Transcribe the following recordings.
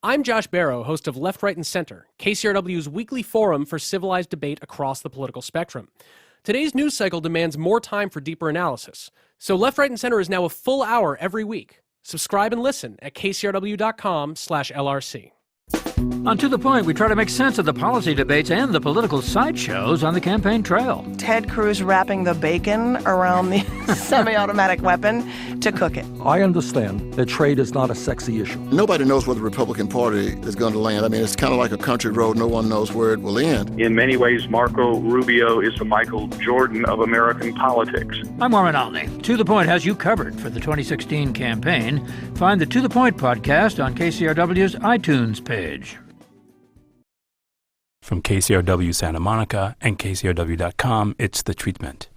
I'm Josh Barrow, host of Left, Right, and Center, KCRW's weekly forum for civilized debate across the political spectrum. Today's news cycle demands more time for deeper analysis, so Left, Right, and Center is now a full hour every week. Subscribe and listen at kcrw.com/LRC. On To The Point, we try to make sense of the policy debates and the political sideshows on the campaign trail. Ted Cruz wrapping the bacon around the semi-automatic weapon to cook it. I understand that trade is not a sexy issue. Nobody knows where the Republican Party is going to land. I mean, it's kind of like a country road. No one knows where it will end. In many ways, Marco Rubio is the Michael Jordan of American politics. I'm Warren Alney. To The Point has you covered for the 2016 campaign. Find the To The Point podcast on KCRW's iTunes page. From KCRW Santa Monica and KCRW.com, it's The Treatment.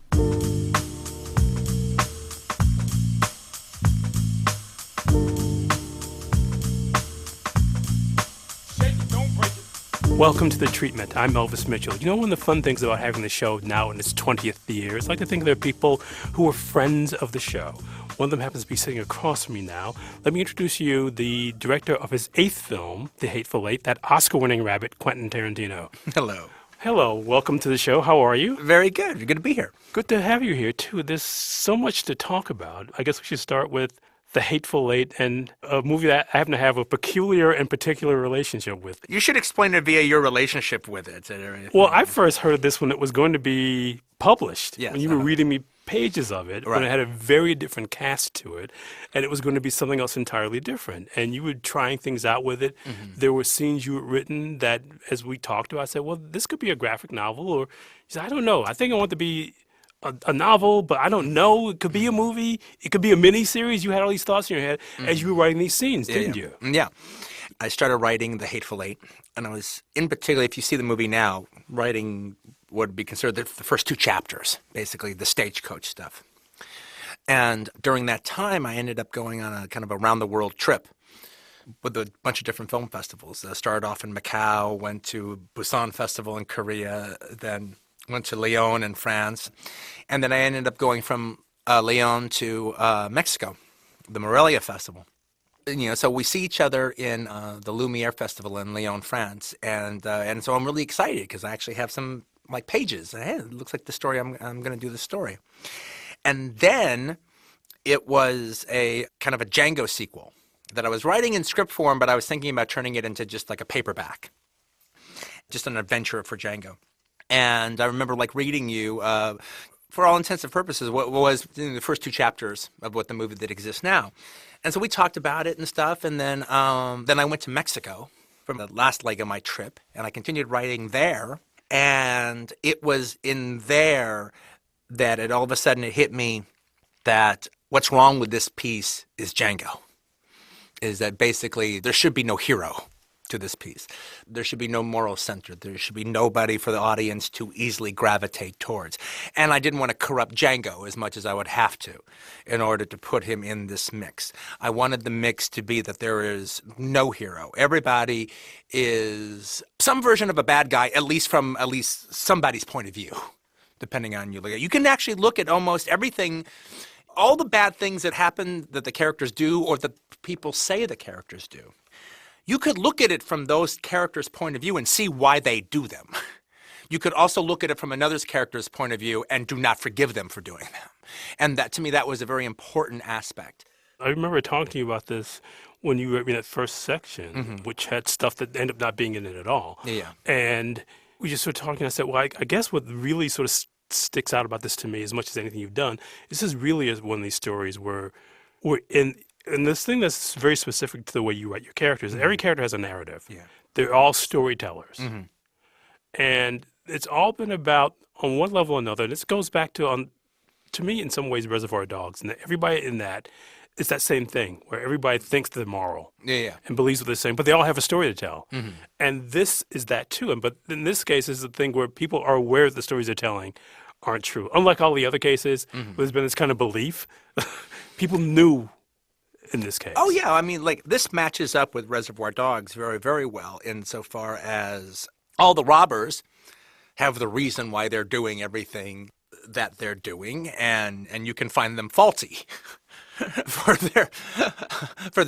Welcome to The Treatment. I'm Elvis Mitchell. You know, one of the fun things about having the show now in its 20th year is I like to think there are people who are friends of the show. One of them happens to be sitting across from me now. Let me introduce you the director of his 8th film, The Hateful Eight, that Oscar-winning rabbit, Quentin Tarantino. Hello. Hello. Welcome to the show. How are you? Very good. Good to be here. Good to have you here, too. There's so much to talk about. I guess we should start with The Hateful Eight, and a movie that I happen to have a peculiar and particular relationship with. You should explain it via your relationship with it. Well, I first heard this when it was going to be published. Yes, when you were reading me pages of it, when it had a very different cast to it, and it was going to be something else entirely different. And you were trying things out with it. Mm-hmm. There were scenes you had written that, as we talked about, I said, well, this could be a graphic novel, or you said, I don't know. I think I want it to be a novel, but I don't know. It could be a movie. It could be a mini-series. You had all these thoughts in your head as you were writing these scenes, didn't you? Yeah. I started writing The Hateful Eight, and I was, in particular, if you see the movie now, writing would be considered the first 2 chapters, basically the stagecoach stuff. And during that time, I ended up going on a kind of around-the-world trip with a bunch of different film festivals. I started off in Macau, went to Busan Festival in Korea, then went to Lyon in France, and then I ended up going from Lyon to Mexico, the Morelia Festival. You know, so we see each other in the Lumiere Festival in Lyon, France, and so I'm really excited because I actually have some pages. Hey, it looks like the story. I'm going to do the story, and then it was a kind of a Django sequel that I was writing in script form, but I was thinking about turning it into just like a paperback, just an adventure for Django. And I remember reading you, for all intents and purposes, what was the first 2 chapters of what the movie that exists now. And so we talked about it and stuff, and then I went to Mexico for the last leg of my trip, and I continued writing there. And it was in there that all of a sudden it hit me that what's wrong with this piece is Django, is that basically there should be no hero to this piece. There should be no moral center. There should be nobody for the audience to easily gravitate towards. And I didn't want to corrupt Django as much as I would have to in order to put him in this mix. I wanted the mix to be that there is no hero. Everybody is some version of a bad guy, at least from somebody's point of view, depending on you. You can actually look at almost everything, all the bad things that happen that the characters do or that people say the characters do. You could look at it from those characters' point of view and see why they do them. You could also look at it from another character's point of view and do not forgive them for doing them. And that, to me, that was a very important aspect. I remember talking to you about this when you were in that first section, which had stuff that ended up not being in it at all. Yeah. And we just started talking, I said, well, I guess what really sort of sticks out about this to me, as much as anything you've done, this is really one of these stories where in... And this thing that's very specific to the way you write your characters, every character has a narrative. Yeah. They're all storytellers. And it's all been about, on one level or another, and this goes back to me, in some ways, Reservoir Dogs. And everybody in that, it's that same thing, where everybody thinks they're moral and believes what they're saying, but they all have a story to tell. And this is that too. But in this case, it's the thing where people are aware that the stories they're telling aren't true. Unlike all the other cases, where there's been this kind of belief, people knew in this case. Oh, yeah. I mean, this matches up with Reservoir Dogs very, very well insofar as all the robbers have the reason why they're doing everything that they're doing, and you can find them faulty. for their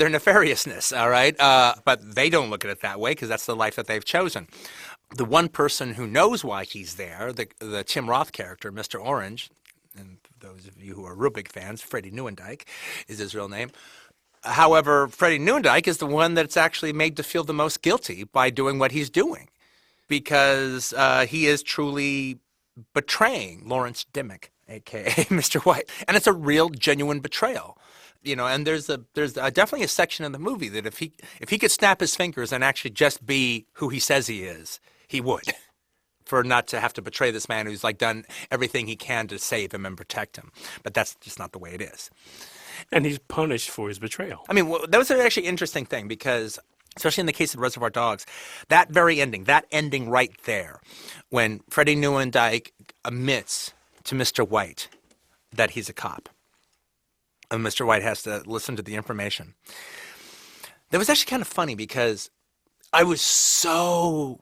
nefariousness, all right? But they don't look at it that way because that's the life that they've chosen. The one person who knows why he's there, the Tim Roth character, Mr. Orange, and those of you who are real big fans, Freddie Neuendijk is his real name. However, Freddie Neuendijk is the one that's actually made to feel the most guilty by doing what he's doing because he is truly betraying Lawrence Dimmock, a.k.a. Mr. White. And it's a real, genuine betrayal. You know, and there's definitely a section in the movie that if he could snap his fingers and actually just be who he says he is, he would, for not to have to betray this man who's like done everything he can to save him and protect him. But that's just not the way it is. And he's punished for his betrayal. I mean, that was an actually interesting thing because, especially in the case of Reservoir Dogs, that ending right there, when Freddie Neuendijk admits to Mr. White that he's a cop, and Mr. White has to listen to the information. That was actually kind of funny because I was so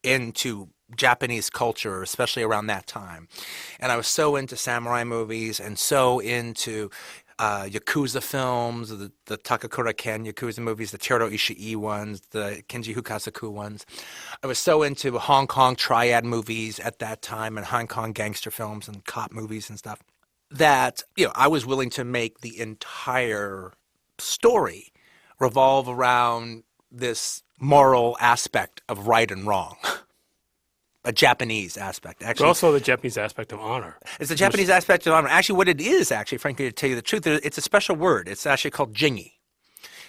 into Japanese culture, especially around that time. And I was so into samurai movies and so into Yakuza films, the Takakura Ken Yakuza movies, the Teruto Ishii ones, the Kenji Hukasaku ones. I was so into Hong Kong triad movies at that time and Hong Kong gangster films and cop movies and stuff that, you know, I was willing to make the entire story revolve around this moral aspect of right and wrong. A Japanese aspect, actually. But also the Japanese aspect of honor. It's the Japanese aspect of honor. Actually, what it is, frankly, to tell you the truth, it's a special word. It's actually called jingi.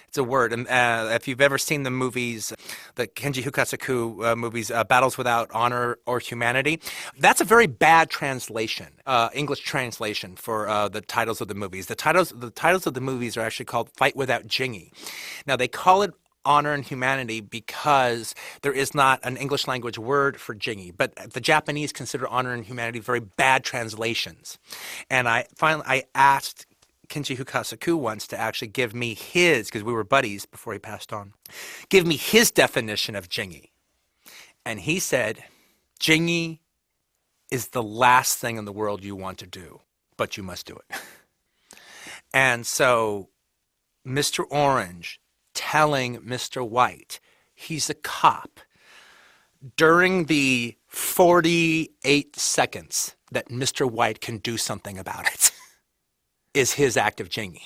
It's a word. And if you've ever seen the movies, the Kenji Hukasaku movies, Battles Without Honor or Humanity, that's a very bad translation, English translation for the titles of the movies. The titles of the movies are actually called Fight Without Jingi. Now, they call it honor and humanity because there is not an English language word for jingi, but the Japanese consider honor and humanity very bad translations. And I asked Kenji Hukasaku once to actually give me his, because we were buddies before he passed on, give me his definition of jingi. And he said, jingi is the last thing in the world you want to do, but you must do it. And so Mr. Orange telling Mr. White he's a cop during the 48 seconds that Mr. White can do something about it is his act of jingi.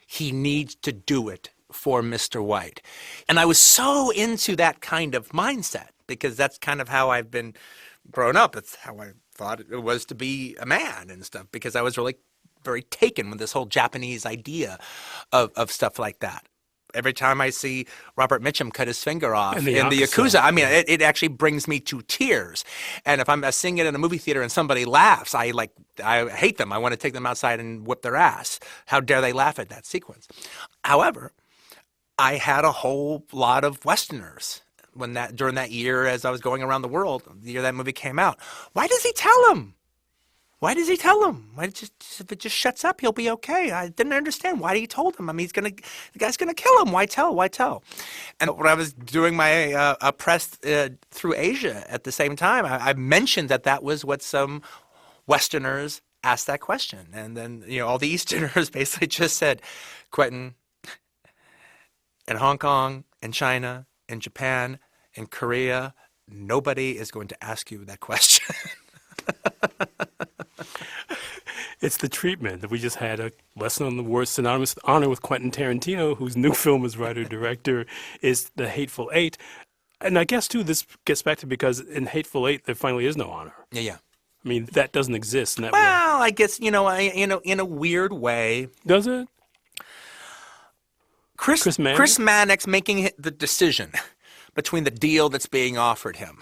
He needs to do it for Mr. White. And I was so into that kind of mindset because that's kind of how I've been grown up. It's how I thought it was to be a man and stuff because I was really very taken with this whole Japanese idea of stuff like that. Every time I see Robert Mitchum cut his finger off in the Yakuza, I mean, it actually brings me to tears. And if I'm seeing it in a movie theater and somebody laughs, I hate them. I want to take them outside and whip their ass. How dare they laugh at that sequence? However, I had a whole lot of Westerners during that year as I was going around the world, the year that movie came out. Why does he tell him? Why does he tell him? If it just shuts up, he'll be okay. I didn't understand why he told him. I mean, the guy's gonna kill him. Why tell? Why tell? And when I was doing my press through Asia at the same time, I mentioned that was what some Westerners asked that question, and then all the Easterners basically just said, Quentin, in Hong Kong, in China, in Japan, in Korea, nobody is going to ask you that question. It's the treatment that we just had a lesson on the word synonymous with honor with Quentin Tarantino, whose new film as writer-director is The Hateful Eight. And I guess, too, this gets back to because in Hateful Eight, there finally is no honor. Yeah. I mean, that doesn't exist in that Well, I guess, in a weird way. Does it? Chris Mannix making the decision between the deal that's being offered him.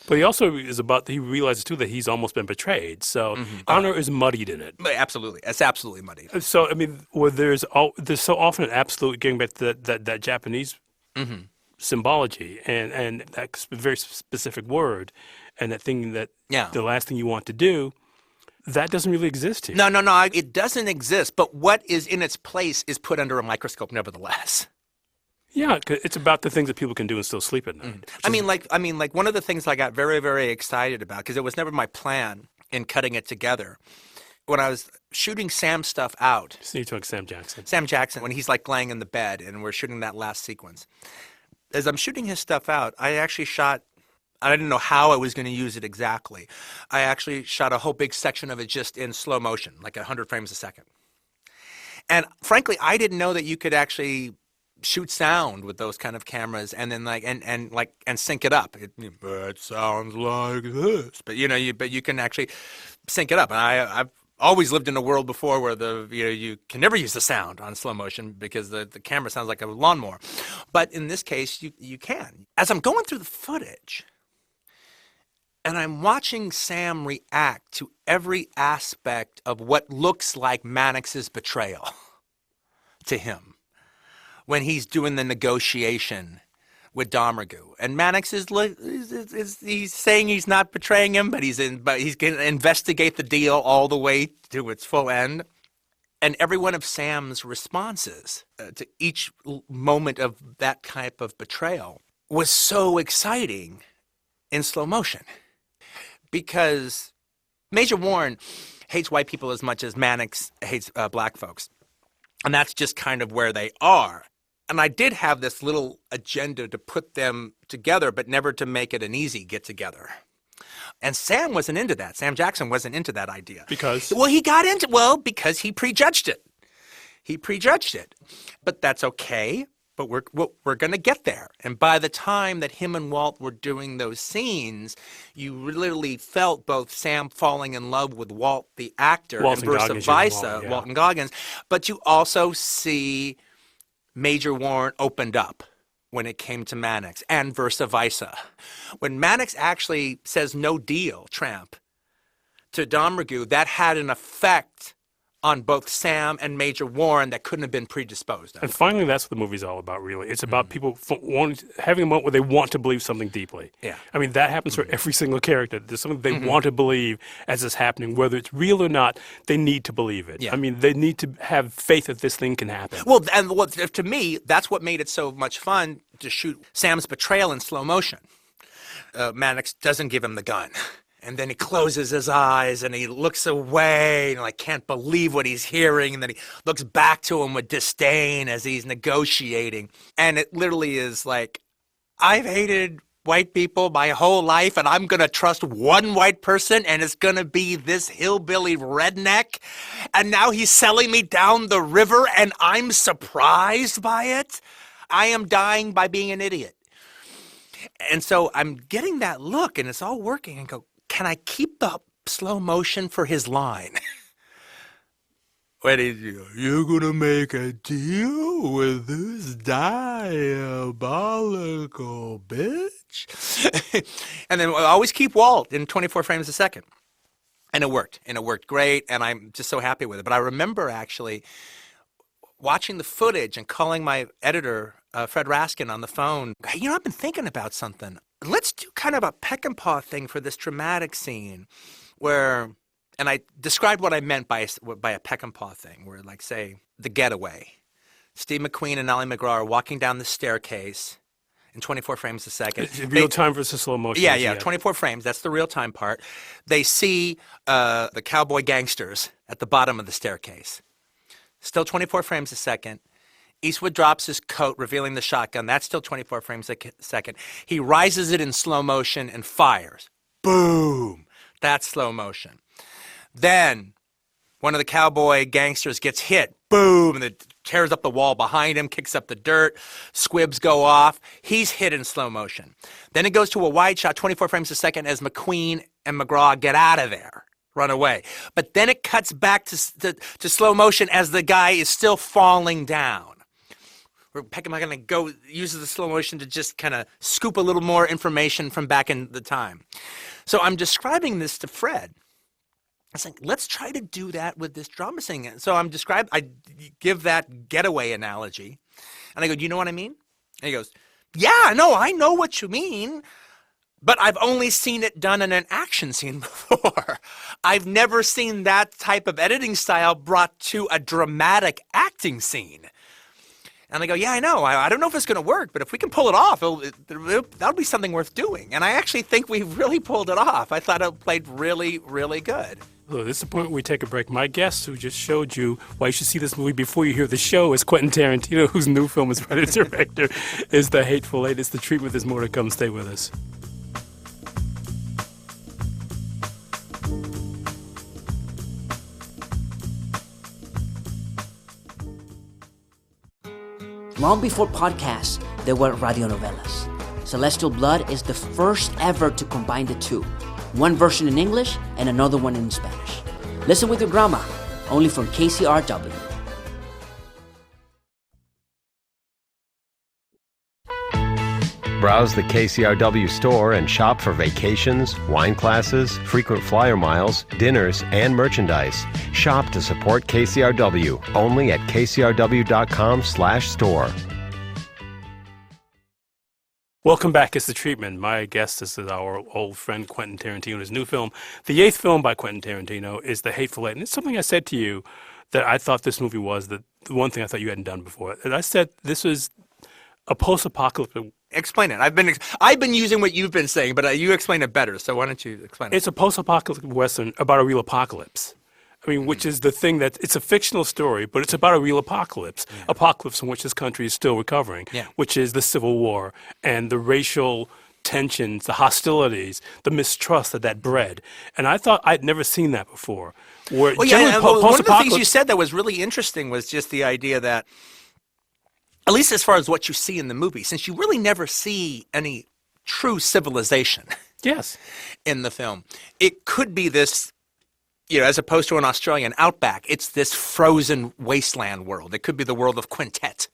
But he also he realizes, too, that he's almost been betrayed. So honor is muddied in it. Absolutely. It's absolutely muddied. So, I mean, there's so often an absolute, getting back to that Japanese symbology and that very specific word and that thing that the last thing you want to do, that doesn't really exist here. No, it doesn't exist. But what is in its place is put under a microscope nevertheless. Yeah, 'cause it's about the things that people can do and still sleep at night. I mean, one of the things I got very, very excited about, because it was never my plan in cutting it together, when I was shooting Sam's stuff out. So you took Sam Jackson. Sam Jackson, when he's like laying in the bed and we're shooting that last sequence. As I'm shooting his stuff out, I actually shot, I didn't know how I was going to use it exactly. I actually shot a whole big section of it just in slow motion, like 100 frames a second. And frankly, I didn't know that you could actually shoot sound with those kind of cameras and then and sync it up. It sounds like this, but you can actually sync it up. And I've always lived in a world before where you can never use the sound on slow motion because the camera sounds like a lawnmower. But in this case, you can. As I'm going through the footage and I'm watching Sam react to every aspect of what looks like Mannix's betrayal to him when he's doing the negotiation with Domergue. And Mannix he's saying he's not betraying him, but he's going to investigate the deal all the way to its full end. And every one of Sam's responses to each moment of that type of betrayal was so exciting in slow motion. Because Major Warren hates white people as much as Mannix hates black folks. And that's just kind of where they are. And I did have this little agenda to put them together, but never to make it an easy get-together. And Sam wasn't into that. Sam Jackson wasn't into that idea. Because? Well, because he prejudged it. But that's okay. But we're going to get there. And by the time that him and Walt were doing those scenes, you literally felt both Sam falling in love with Walt, the actor, Walt and vice versa, yeah. Walton Goggins. But you also see Major Warren opened up when it came to Mannix, and vice versa. When Mannix actually says no deal, tramp, to Domergue, that had an effect on both Sam and Major Warren that couldn't have been predisposed. And finally, that's what the movie's all about, really. It's about people having a moment where they want to believe something deeply. Yeah. I mean, that happens for every single character. There's something they want to believe as it's happening. Whether it's real or not, they need to believe it. Yeah. I mean, they need to have faith that this thing can happen. Well, and to me, that's what made it so much fun to shoot Sam's betrayal in slow motion. Mannix doesn't give him the gun. And then he closes his eyes and he looks away and can't believe what he's hearing. And then he looks back to him with disdain as he's negotiating. And it literally is like, I've hated white people my whole life and I'm going to trust one white person and it's going to be this hillbilly redneck. And now he's selling me down the river and I'm surprised by it. I am dying by being an idiot. And so I'm getting that look and it's all working and go, can I keep the slow motion for his line? When you're going to make a deal with this diabolical bitch? And then I always keep Walt in 24 frames a second. And it worked. And it worked great. And I'm just so happy with it. But I remember actually watching the footage and calling my editor, Fred Raskin, on the phone. Hey, I've been thinking about something. Let's do kind of a peck and paw thing for this dramatic scene where, and I described what I meant by a peck and paw thing, where say, The Getaway. Steve McQueen and Ally McGraw are walking down the staircase in 24 frames a second. It's real time versus slow motion. Yeah, 24 frames. That's the real time part. They see the cowboy gangsters at the bottom of the staircase. Still 24 frames a second. Eastwood drops his coat, revealing the shotgun. That's still 24 frames a second. He rises it in slow motion and fires. Boom! That's slow motion. Then one of the cowboy gangsters gets hit. Boom! And it tears up the wall behind him, kicks up the dirt. Squibs go off. He's hit in slow motion. Then it goes to a wide shot, 24 frames a second, as McQueen and McGraw get out of there. Run away. But then it cuts back to slow motion as the guy is still falling down. Peck am I going to go use the slow motion to just kind of scoop a little more information from back in the time. So I'm describing this to Fred. I was like, let's try to do that with this drama scene. So I give that getaway analogy. And I go, do you know what I mean? And he goes, yeah, no, I know what you mean. But I've only seen it done in an action scene before. I've never seen that type of editing style brought to a dramatic acting scene. And I go, yeah, I know. I don't know if it's going to work, but if we can pull it off, that'll be something worth doing. And I actually think we really pulled it off. I thought it played really, really good. So this is the point where we take a break. My guest, who just showed you why you should see this movie before you hear the show, is Quentin Tarantino, whose new film is writer-director, is The Hateful Eight. It's The Treatment. There's more to come. Stay with us. Long before podcasts, there were radionovelas. Celestial Blood is the first ever to combine the two. One version in English and another one in Spanish. Listen with your grandma, only from KCRW. Browse the KCRW store and shop for vacations, wine classes, frequent flyer miles, dinners, and merchandise. Shop to support KCRW, only at kcrw.com/store. Welcome back. It's The Treatment. My guest is our old friend Quentin Tarantino. His new film, the 8th film by Quentin Tarantino, is The Hateful Eight. And it's something I said to you that I thought this movie was, the one thing I thought you hadn't done before. And I said this was a post-apocalyptic. Explain it. I've been using what you've been saying, but you explain it better. So why don't you explain it? It's a post-apocalyptic Western about a real apocalypse. I mean, which is the thing that it's a fictional story, but it's about a real apocalypse. Yeah. Apocalypse from which this country is still recovering, which is the Civil War and the racial tensions, the hostilities, the mistrust that bred. And I thought I'd never seen that before. Where one of the things you said that was really interesting was just the idea that, at least as far as what you see in the movie, since you really never see any true civilization in the film, it could be this, as opposed to an Australian outback, it's this frozen wasteland world. It could be the world of Quintet,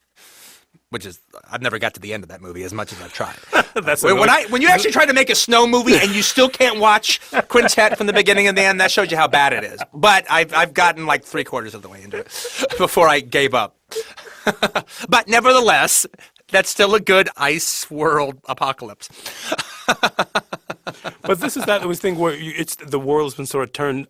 which is, I've never got to the end of that movie as much as I've tried. When you actually try to make a snow movie and you still can't watch Quintet from the beginning and the end, that shows you how bad it is. But I've gotten like 3/4 of the way into it before I gave up. But nevertheless, that's still a good ice world apocalypse. But this is that thing where the world has been sort of turned.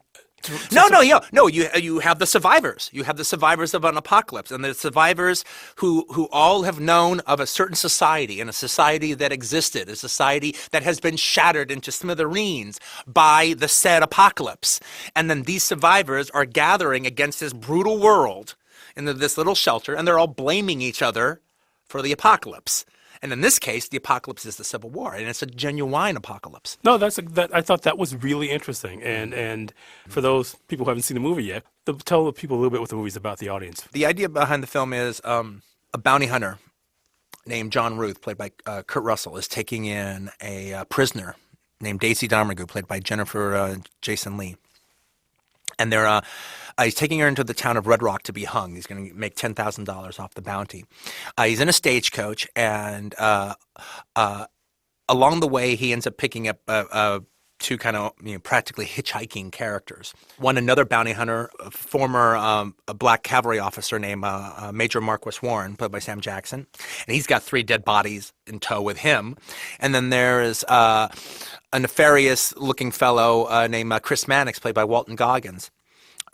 No. You have the survivors. You have the survivors of an apocalypse, and the survivors who all have known of a certain society, and a society that existed, a society that has been shattered into smithereens by the said apocalypse. And then these survivors are gathering against this brutal world in this little shelter, and they're all blaming each other for the apocalypse. And in this case, the apocalypse is the Civil War, and it's a genuine apocalypse. No, I thought that was really interesting. And for those people who haven't seen the movie yet, tell the people a little bit what the movie's about, the audience. The idea behind the film is a bounty hunter named John Ruth, played by Kurt Russell, is taking in a prisoner named Daisy Domergue, played by Jennifer Jason Leigh. And he's taking her into the town of Red Rock to be hung. He's going to make $10,000 off the bounty. He's in a stagecoach, and along the way, he ends up picking up two kind of practically hitchhiking characters. One, another bounty hunter, a former a black cavalry officer named Major Marquis Warren, played by Sam Jackson, and he's got 3 dead bodies in tow with him. And then there is a nefarious-looking fellow named Chris Mannix, played by Walton Goggins,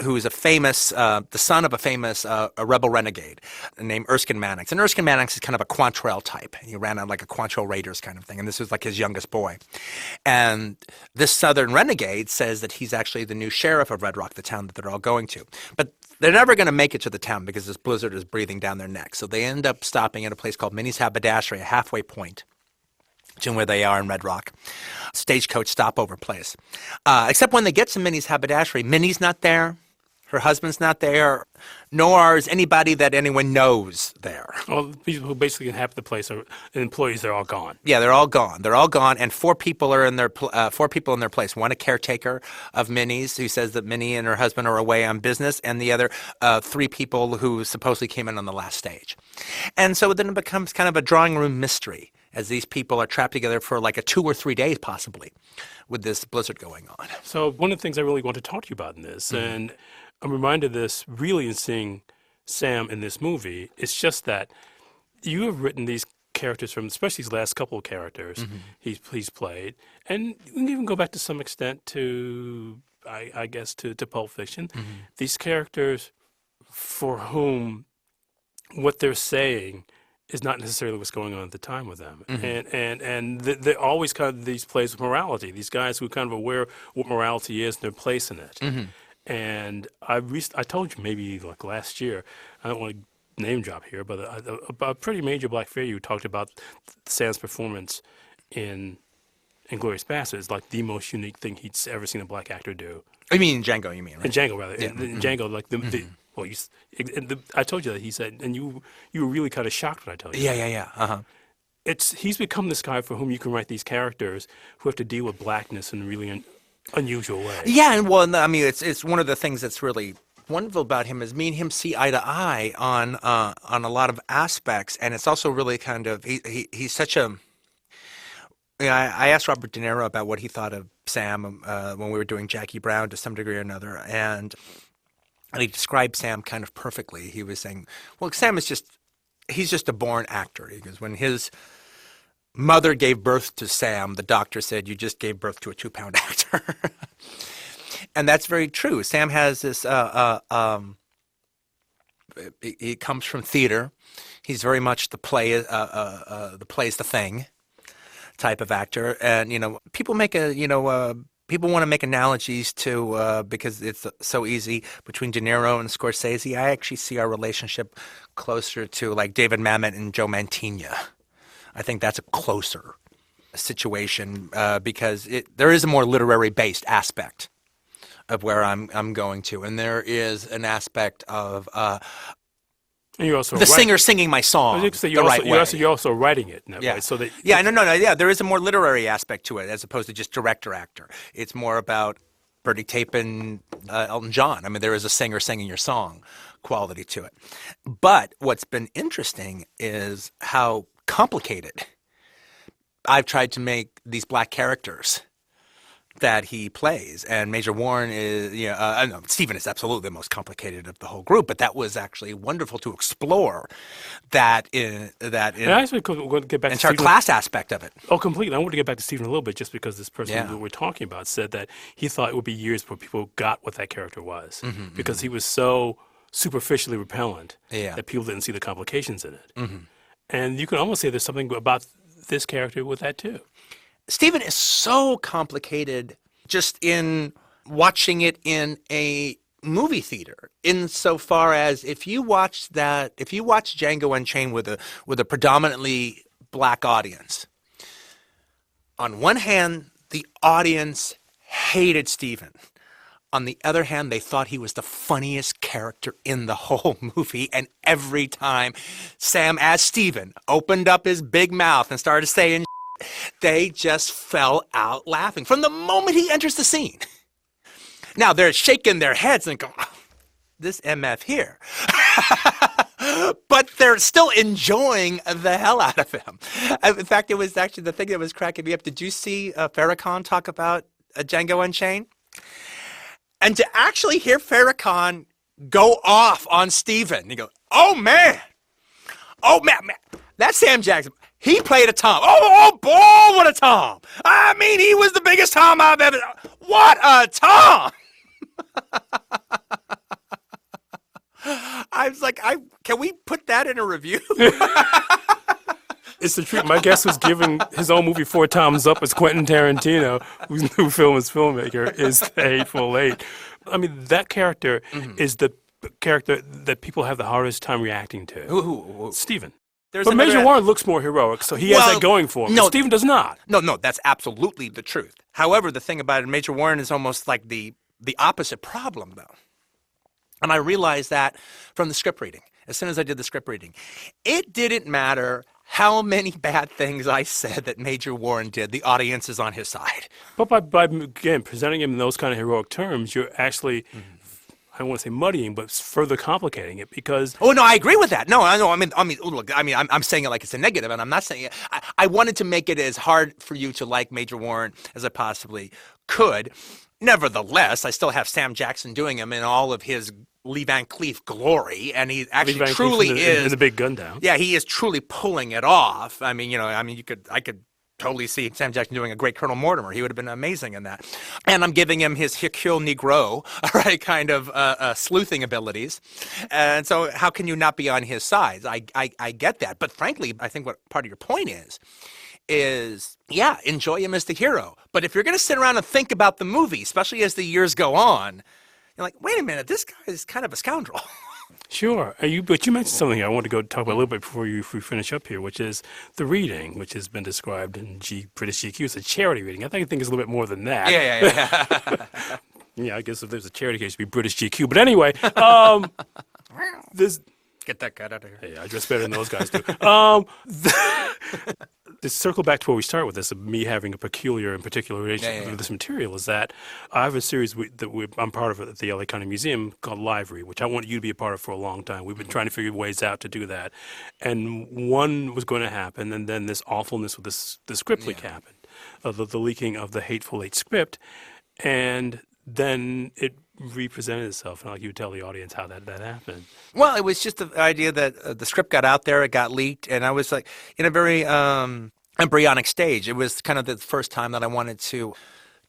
who is the son of a famous a rebel renegade named Erskine Mannix. And Erskine Mannix is kind of a Quantrell type. He ran on like a Quantrell Raiders kind of thing, and this was like his youngest boy. And this southern renegade says that he's actually the new sheriff of Red Rock, the town that they're all going to. But they're never going to make it to the town because this blizzard is breathing down their necks. So they end up stopping at a place called Minnie's Haberdashery, a halfway point to where they are in Red Rock. Stagecoach stopover place. Except when they get to Minnie's Haberdashery, Minnie's not there. Her husband's not there, nor is anybody that anyone knows there. Well, people who basically inhabit the place are employees. They're all gone. Yeah, they're all gone. They're all gone, and 4 people are in their place. One, a caretaker of Minnie's, who says that Minnie and her husband are away on business, and the other 3 people who supposedly came in on the last stage. And so then it becomes kind of a drawing room mystery, as these people are trapped together for like 2 or 3 days, possibly, with this blizzard going on. So one of the things I really want to talk to you about in this, and I'm reminded of this really in seeing Sam in this movie, it's just that you have written these characters from, especially these last couple of characters he's played, and you can even go back to some extent to, I guess, to Pulp Fiction. These characters for whom what they're saying is not necessarily what's going on at the time with them. And they're always kind of these plays with morality. These guys who are kind of aware what morality is and their place in it. And I told you maybe like last year, I don't want to name drop here, but a pretty major black figure who talked about Sam's performance in Inglourious Basterds, like the most unique thing he'd ever seen a black actor do. I mean Django, you mean, right? In Django, rather. Yeah. In Django, like I told you that he said, and you were really kind of shocked when I told you. Yeah. He's become this guy for whom you can write these characters who have to deal with blackness in a really unusual way. Yeah, and well, I mean, it's one of the things that's really wonderful about him is me and him see eye to eye on a lot of aspects, and it's also really kind of he's such a. You know, I asked Robert De Niro about what he thought of Sam when we were doing Jackie Brown to some degree or another, and he described Sam kind of perfectly. He was saying, well, Sam is he's just a born actor. Because when his mother gave birth to Sam, the doctor said, you just gave birth to a 2-pound actor. And that's very true. Sam has this, he comes from theater. He's very much the play's the thing type of actor. And, people make people want to make analogies to, because it's so easy, between De Niro and Scorsese. I actually see our relationship closer to like David Mamet and Joe Mantegna. I think that's a closer situation because there is a more literary-based aspect of where I'm going to, and there is an aspect of and you're also the singer singing my song you're also writing it in that way. So that there is a more literary aspect to it as opposed to just director-actor. It's more about Bernie Taupin, Elton John. I mean, there is a singer singing your song quality to it. But what's been interesting is how complicated I've tried to make these black characters that he plays, and Major Warren is, no, Stephen is absolutely the most complicated of the whole group, but that was actually wonderful to explore that in and I actually want to get back to entire Stephen. Class aspect of it. Oh, completely. I want to get back to Stephen a little bit just because this person that we're talking about said that he thought it would be years before people got what that character was because he was so superficially repellent that people didn't see the complications in it. And you can almost say there's something about this character with that too. Stephen is so complicated just in watching it in a movie theater, insofar as if you watch Django Unchained with a predominantly black audience, on one hand, the audience hated Stephen. On the other hand, they thought he was the funniest character in the whole movie, and every time Sam, as Stephen, opened up his big mouth and started saying they just fell out laughing from the moment he enters the scene. Now, they're shaking their heads and go, oh, this MF here. But they're still enjoying the hell out of him. In fact, it was actually the thing that was cracking me up. Did you see Farrakhan talk about Django Unchained? And to actually hear Farrakhan go off on Stephen, he goes, oh, man, that's Sam Jackson. He played a Tom. Oh, boy, what a Tom. I mean, he was the biggest Tom I've ever... What a Tom! I was like, can we put that in a review? It's the truth. My guest was giving his own movie 4 thumbs up as Quentin Tarantino, whose new film is filmmaker, is The Hateful Eight. I mean, that character is the character that people have the hardest time reacting to. Who? Stephen. There's But Major Warren looks more heroic, so he has that going for him. No, Stephen does not. No, that's absolutely the truth. However, the thing about it, Major Warren is almost like the opposite problem, though. And I realized that from the script reading. As soon as I did the script reading, it didn't matter how many bad things I said that Major Warren did. The audience is on his side. But by again, presenting him in those kind of heroic terms, you're actually... I don't want to say muddying, but further complicating it because... Oh, no, I agree with that. No, I know. I mean, look, I'm saying it like it's a negative, and I'm not saying it. I wanted to make it as hard for you to like Major Warren as I possibly could. Nevertheless, I still have Sam Jackson doing him in all of his Lee Van Cleef glory, and he actually truly is... In the big gun down. Yeah, he is truly pulling it off. I mean, I could totally see Sam Jackson doing a great Colonel Mortimer. He would have been amazing in that. And I'm giving him his Hercule Negro, right, kind of sleuthing abilities. And so how can you not be on his side? I get that. But frankly, I think what part of your point is, yeah, enjoy him as the hero. But if you're going to sit around and think about the movie, especially as the years go on, you're like, wait a minute, this guy is kind of a scoundrel. Sure. But you mentioned something I want to go talk about a little bit before we finish up here, which is the reading, which has been described in British GQ as a charity reading. I think it's a little bit more than that. Yeah. Yeah, I guess if there's a charity case, it would be British GQ. But anyway, this... Get that guy out of here. Hey, I dress better than those guys do. To circle back to where we start with this, of me having a peculiar and particular relationship with this material, is that I have a series that I'm part of at the LA County Museum called Livery, which I want you to be a part of for a long time. We've been trying to figure ways out to do that. And one was going to happen, and then this awfulness with the script leak happened, the leaking of the Hateful Eight script. And then it represented itself, and I'll let you tell the audience how that happened. Well, it was just the idea that the script got out there, it got leaked, and I was like in a very embryonic stage. It was kind of the first time that I wanted to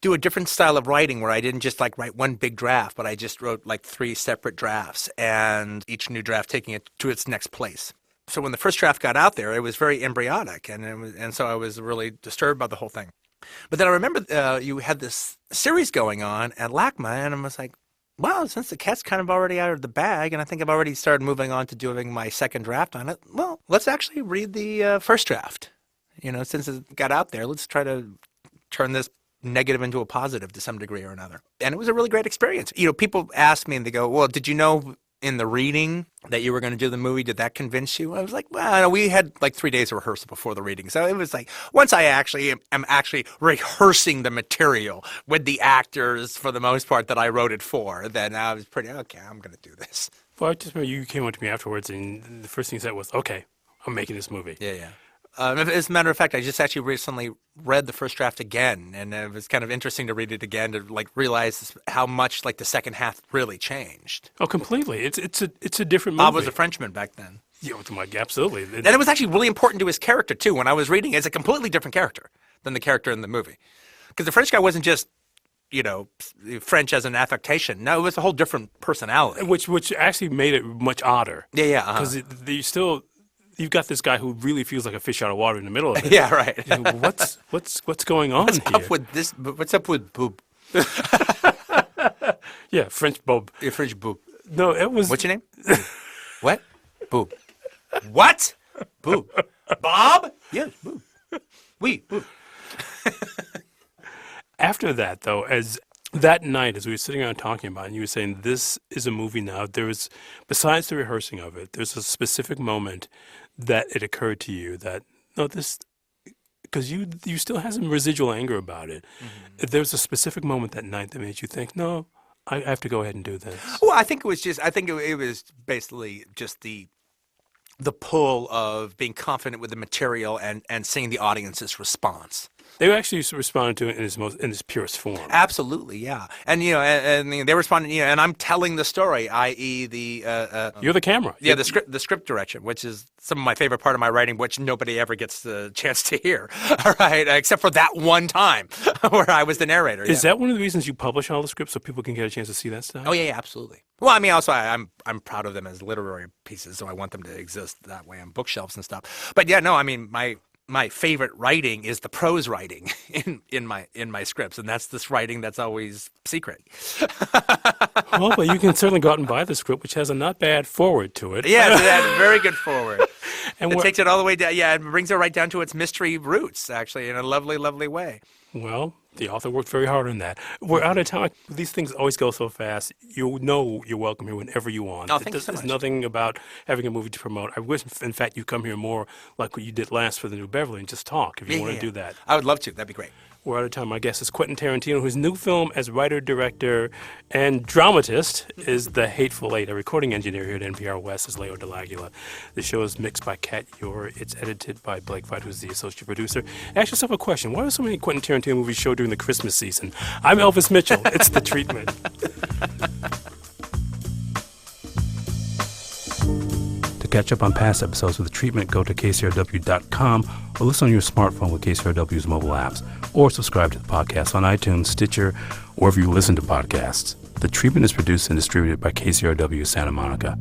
do a different style of writing where I didn't just like write one big draft, but I just wrote like 3 separate drafts, and each new draft taking it to its next place. So when the first draft got out there, it was very embryonic, and so I was really disturbed by the whole thing. But then I remember you had this series going on at LACMA, and I was like, well, since the cat's kind of already out of the bag, and I think I've already started moving on to doing my second draft on it, well, let's actually read the first draft. Since it got out there, let's try to turn this negative into a positive to some degree or another. And it was a really great experience. People ask me, and they go, well, did you know in the reading that you were going to do the movie? Did that convince you? I was like, well, we had like 3 days of rehearsal before the reading. So it was like, once I am actually rehearsing the material with the actors for the most part that I wrote it for, then I was pretty, okay, I'm going to do this. Well, I just remember you came up to me afterwards, and the first thing you said was, okay, I'm making this movie. Yeah. As a matter of fact, I just actually recently read the first draft again, and it was kind of interesting to read it again to like realize how much like the second half really changed. Oh, completely! It's a different movie. Bob was a Frenchman back then. Yeah, absolutely. And it was actually really important to his character too. When I was reading, it's a completely different character than the character in the movie, because the French guy wasn't just French as an affectation. No, it was a whole different personality, which actually made it much odder. Yeah. Because you've got this guy who really feels like a fish out of water in the middle of it. Yeah, right. What's going on here? What's up with this? What's up with boob? Yeah, French boob. Yeah, French boob. No, it was... What's your name? What? Boob. What? Boob. Bob? Yes, boob. Oui, boob. After that, though, as that night, as we were sitting around talking about it, and you were saying, this is a movie now, besides the rehearsing of it, there's a specific moment that it occurred to you that, no, this, because you still have some residual anger about it. Mm-hmm. There's a specific moment that night that made you think, no, I have to go ahead and do this. Well, I think it was basically just the pull of being confident with the material and seeing the audience's response. They actually responded to it in its purest form. Absolutely, yeah. And and they responded, and I'm telling the story, i.e. You're the camera. Yeah, the script direction, which is some of my favorite part of my writing, which nobody ever gets the chance to hear. All right, except for that one time where I was the narrator. Is that one of the reasons you publish all the scripts so people can get a chance to see that stuff? Oh yeah, absolutely. Well, I mean, also I'm proud of them as literary pieces, so I want them to exist that way on bookshelves and stuff. But yeah, no, I mean my favorite writing is the prose writing in my scripts, and that's this writing that's always secret. Well, but you can certainly go out and buy the script, which has a not bad forward to it. Yeah, it has a very good forward. And it takes it all the way down. Yeah, it brings it right down to its mystery roots, actually, in a lovely, lovely way. Well, the author worked very hard on that. We're out of time. These things always go so fast. You know you're welcome here whenever you want. Oh, thank you so much. There's nothing about having a movie to promote. I wish, in fact, you come here more like what you did last for the New Beverly and just talk if you want to do that. I would love to. That'd be great. We're out of time. My guest is Quentin Tarantino, whose new film as writer, director, and dramatist is The Hateful Eight. A recording engineer here at NPR West is Leo DeLaguila. The show is mixed by Kat Yor. It's edited by Blake Veit, who's the associate producer. Ask yourself a question. Why are so many Quentin Tarantino movies shown during the Christmas season? I'm Elvis Mitchell. It's The Treatment. To To catch up on past episodes of The Treatment, go to KCRW.com or listen on your smartphone with KCRW's mobile apps, or subscribe to the podcast on iTunes, Stitcher, or wherever you listen to podcasts. The Treatment is produced and distributed by KCRW Santa Monica.